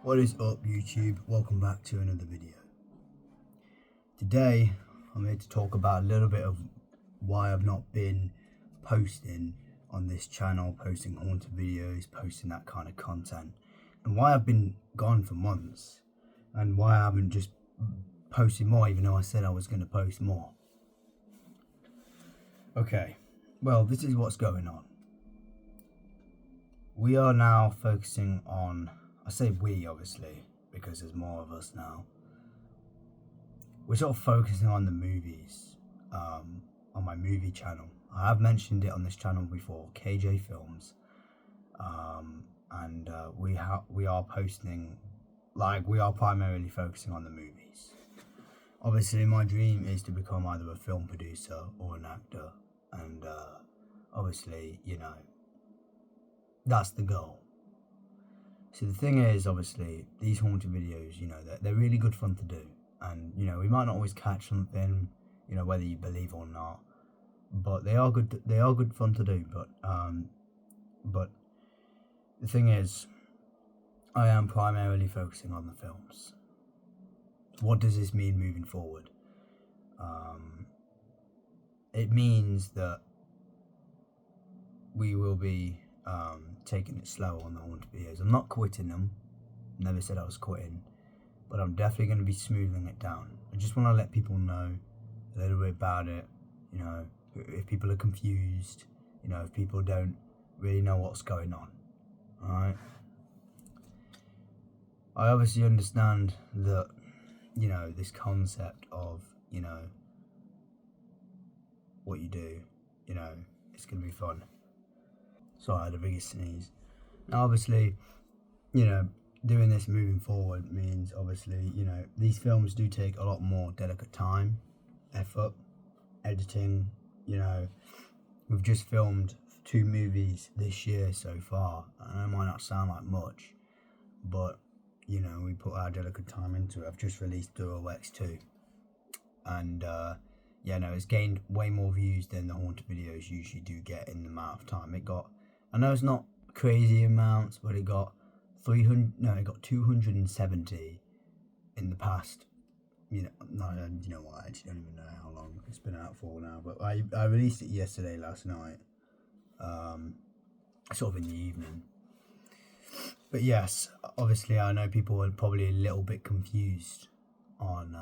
What is up, YouTube? Welcome back to another video. Today I'm here to talk about a little bit of why I've not been posting on this channel, posting haunted videos, posting that kind of content, and why I've been gone for months, and why I haven't just posted more even though I said I was going to post more. Okay, well, this is what's going on. We are now focusing on, I say we obviously because there's more of us now. We're sort of focusing on the movies, on my movie channel. I have mentioned it on this channel before, KJ Films, and we are posting, we are primarily focusing on the movies. Obviously my dream is to become either a film producer or an actor, and obviously, you know, that's the goal. So the thing is, obviously, these haunted videos, you know, they're really good fun to do. And, you know, we might not always catch something, you know, whether you believe or not. But they are good fun to do. But the thing is, I am primarily focusing on the films. What does this mean moving forward? It means that we will be taking it slow on the haunted videos. I'm not quitting them. Never said I was quitting, but I'm definitely going to be smoothing it down. I just want to let people know a little bit about it. You know, if people are confused, you know, if people don't really know what's going on. Alright. I obviously understand that, you know, this concept of, you know, what you do, you know, it's going to be fun. Sorry, I had the biggest sneeze. Now, obviously, you know, doing this moving forward means, obviously, you know, these films do take a lot more delicate time, effort, editing. You know, we've just filmed 2 movies this year so far, and it might not sound like much, but, you know, we put our delicate time into it. I've just released Duro X2, and, yeah, no, it's gained way more views than the haunted videos usually do get in the amount of time. It got, I know it's not crazy amounts, but it got 270 in the past, you know, you know what, I actually don't even know how long it's been out for now, but I released it yesterday, last night, sort of in the evening. But yes, obviously I know people are probably a little bit confused on,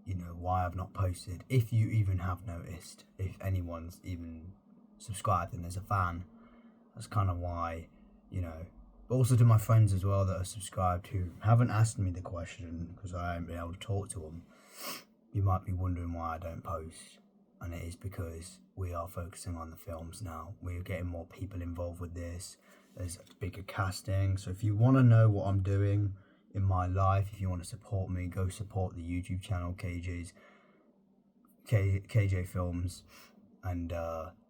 you know, why I've not posted, if you even have noticed, if anyone's even subscribed and there's a fan. That's kind of why, you know. But also to my friends as well that are subscribed who haven't asked me the question because I haven't been able to talk to them. You might be wondering why I don't post, and it is because we are focusing on the films now. We're getting more people involved with this. There's bigger casting. So if you want to know what I'm doing in my life, if you want to support me, go support the YouTube channel KJ Films, and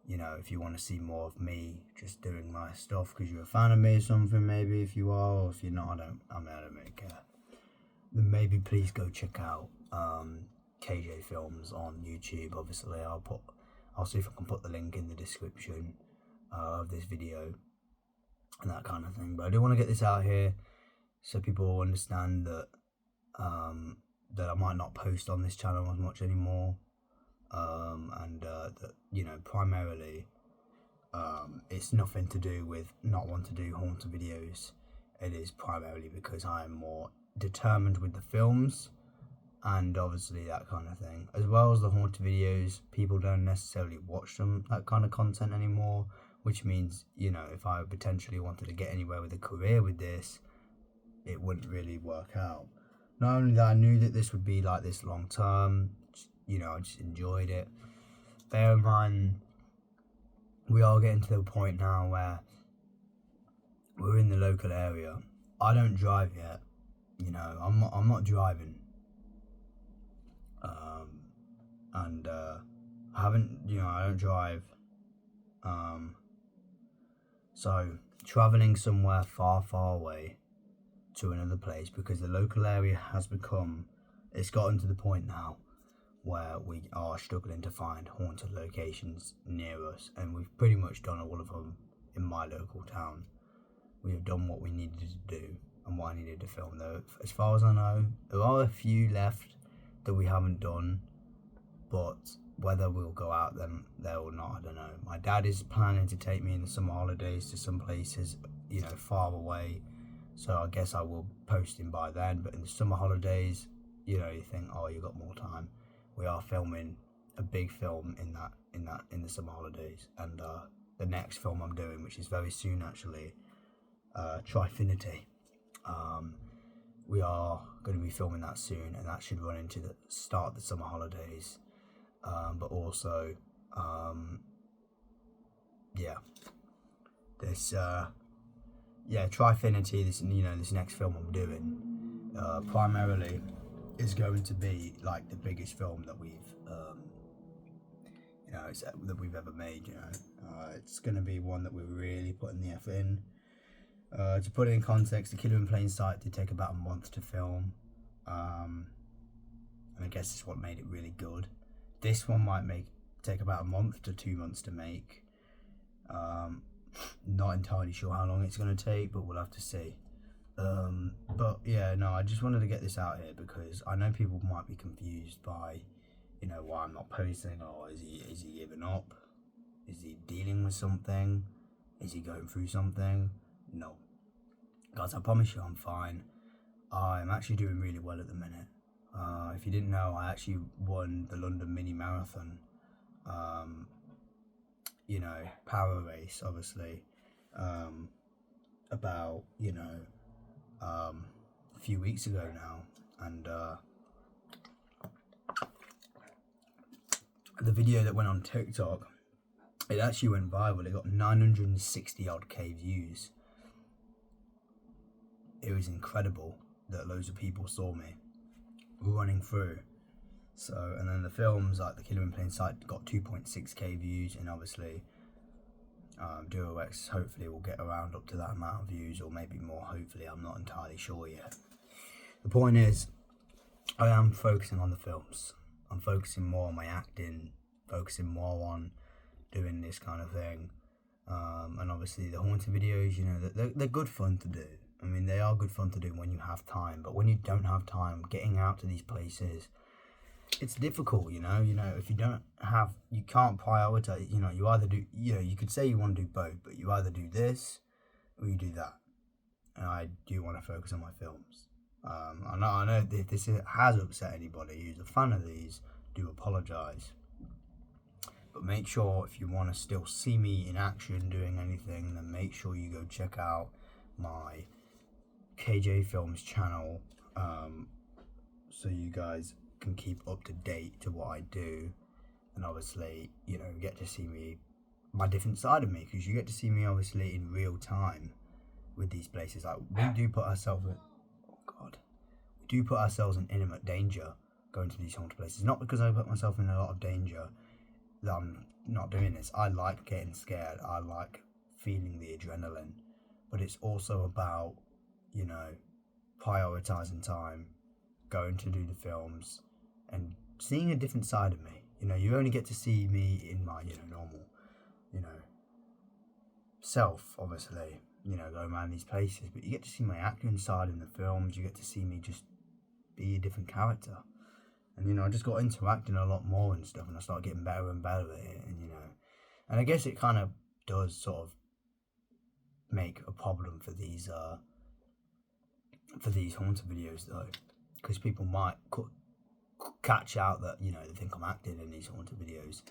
you know, if you want to see more of me just doing my stuff because you're a fan of me or something, maybe if you are, or if you're not, I don't really care. Then maybe please go check out KJ Films on YouTube. Obviously, I'll see if I can put the link in the description of this video and that kind of thing. But I do want to get this out here so people understand that that I might not post on this channel as much anymore. And that, you know, primarily it's nothing to do with not wanting to do haunted videos. It is primarily because I am more determined with the films and obviously that kind of thing, as well as the haunted videos. People don't necessarily watch that kind of content anymore, which means, you know, if I potentially wanted to get anywhere with a career with this, it wouldn't really work out. Not only that, I knew that this would be like this long term. You know, I just enjoyed it. Bear in mind, we are getting to the point now where we're in the local area. I don't drive yet. You know, I'm not driving. And I haven't, you know, I don't drive. So traveling somewhere far away to another place, because the local area has become, it's gotten to the point now where we are struggling to find haunted locations near us, and we've pretty much done all of them in my local town. We have done what we needed to do. and what I needed to film. Though, as far as I know, there are a few left that we haven't done, but whether we'll go out them there or not, I don't know. My dad is planning to take me in the summer holidays to some places, far away. So I guess I will post him by then. But in the summer holidays, you think, oh, you got more time. We are filming a big film in the summer holidays, and the next film I'm doing, which is very soon actually, Trifinity. We are going to be filming that soon, and that should run into the start of the summer holidays. But also, this Trifinity. This next film I'm doing, primarily is going to be like the biggest film that we've that we've ever made. It's going to be one that we're really putting the effort in. To put it in context, The Killer in Plain Sight did take about a month to film, and I guess it's what made it really good. This one might take about a month to 2 months to make. Not entirely sure how long it's going to take, but we'll have to see. But yeah, no, I just wanted to get this out here because I know people might be confused by, why I'm not posting. Or is he giving up? Is he dealing with something? Is he going through something? No, guys, I promise you I'm fine. I'm actually doing really well at the minute. If you didn't know, I actually won the London Mini Marathon, power race, obviously, about, a few weeks ago now, and the video that went on TikTok, it actually went viral. It got 960 odd K views. It was incredible that loads of people saw me running through. So, and then the films like The Killer in Plain Sight got 2.6k views, and obviously Duo X hopefully will get around up to that amount of views, or maybe more. Hopefully, I'm not entirely sure yet. The point is, I am focusing on the films. I'm focusing more on my acting, focusing more on doing this kind of thing, and obviously the haunted videos, they're good fun to do. I mean, they are good fun to do when you have time, but when you don't have time, getting out to these places, it's difficult, if you don't have, you can't prioritize, you either do, you could say you want to do both, but you either do this or you do that. And I do want to focus on my films. I know if this has upset anybody who's a fan of these, do apologise. But make sure, if you want to still see me in action doing anything, then make sure you go check out my KJ Films channel, so you guys can keep up to date to what I do, and obviously get to see me, my different side of me, because you get to see me obviously in real time with these places. Like, we do put ourselves in intimate danger going to these haunted places. Not because I put myself in a lot of danger that I'm not doing this. I like getting scared, I like feeling the adrenaline, but it's also about prioritizing time, going to do the films, and seeing a different side of me. You only get to see me in my normal self, obviously, going around these places, but you get to see my acting side in the films. You get to see me just be a different character, and I just got into acting a lot more and stuff, and I started getting better and better at it, and I guess it kind of does sort of make a problem for these haunted videos, though, because people might catch out that they think I'm acting in these haunted videos.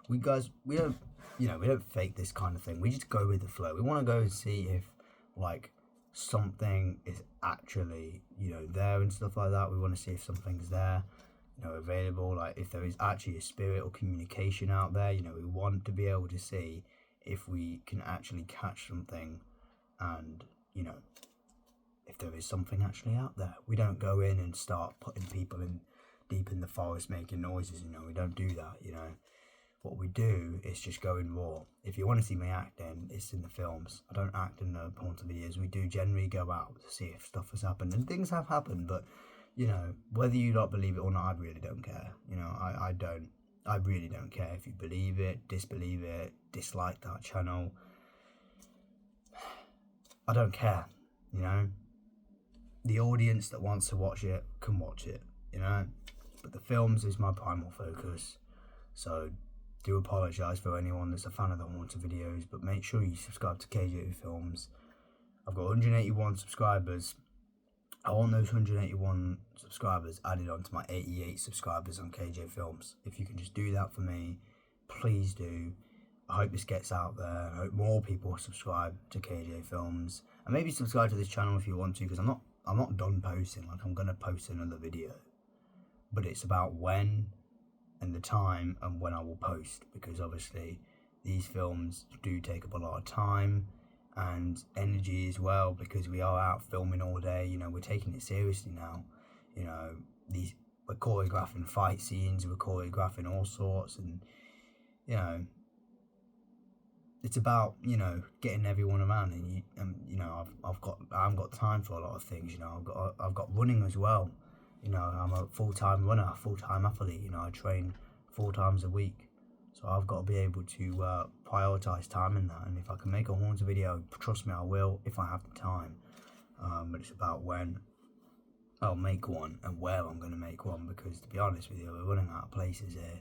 We don't fake this kind of thing. We just go with the flow. We want to go and see if like something is actually there and stuff like that. We want to see if something's there, available, like if there is actually a spirit or communication out there. We want to be able to see if we can actually catch something, and if there is something actually out there. We don't go in and start putting people in deep in the forest making noises. We don't do that. What we do is just go in raw. If you want to see me acting, it's in the films. I don't act in the haunted videos. We do generally go out to see if stuff has happened, and things have happened, but whether you not believe it or not, I really don't care. I really don't care if you believe it, disbelieve it, dislike that channel. I don't care, the audience that wants to watch it can watch it, you know. But the films is my primal focus. So do apologise for anyone that's a fan of the Haunted videos, but make sure you subscribe to KJ Films. I've got 181 subscribers. I want those 181 subscribers added onto my 88 subscribers on KJ Films. If you can just do that for me, please do. I hope this gets out there. I hope more people subscribe to KJ Films, and maybe subscribe to this channel if you want to, because I'm not done posting. Like, I'm gonna post another video, but it's about when and the time and when I will post, because obviously these films do take up a lot of time and energy as well, because we are out filming all day. You know, we're taking it seriously now. You know, we're choreographing fight scenes, we're choreographing all sorts, and you know, it's about, you know, getting everyone around. And you know, I haven't got time for a lot of things. You know, I've got running as well. You know, I'm a full-time runner, full-time athlete. You know, I train 4 times a week, so I've got to be able to prioritize time in that. And if I can make a Haunted video, trust me, I will if I have the time. But it's about when I'll make one and where I'm going to make one, because to be honest with you, we're running out of places here.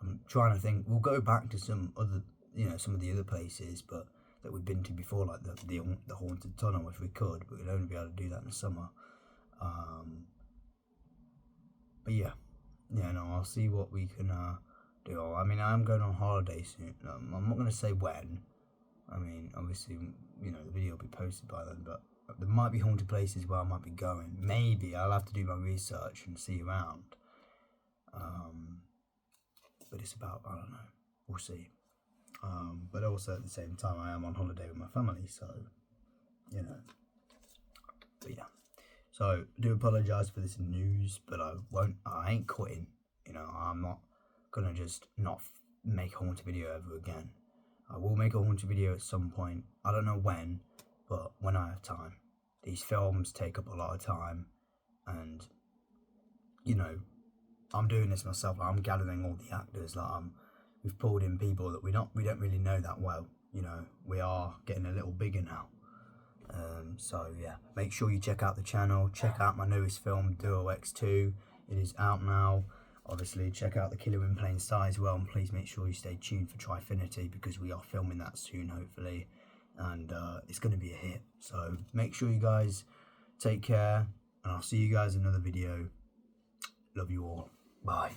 I'm trying to think. We'll go back to some other, you know, some of the other places, but that we've been to before, like the Haunted Tunnel, if we could, but we'd only be able to do that in the summer. But yeah, no, I'll see what we can do. I mean, I am going on holiday soon. I'm not going to say when. I mean, obviously, you know, the video will be posted by then, but there might be haunted places where I might be going. Maybe I'll have to do my research and see around. But it's about, I don't know, we'll see. But also at the same time, I am on holiday with my family, so, you know. But yeah. So I do apologise for this news, but I ain't quitting. You know, I'm not gonna just not make a Haunted video ever again. I will make a Haunted video at some point. I don't know when, but when I have time. These films take up a lot of time, and you know, I'm doing this myself. I'm gathering all the actors. Like, we've pulled in people that we don't really know that well. You know, we are getting a little bigger now. So yeah, make sure you check out the channel. Check out my newest film, Duo X2. It is out now. Obviously, check out The Killer in Plain Sight as well, and please make sure you stay tuned for Trifinity, because we are filming that soon, hopefully, and it's going to be a hit. So make sure you guys take care, and I'll see you guys in another video. Love you all. Bye.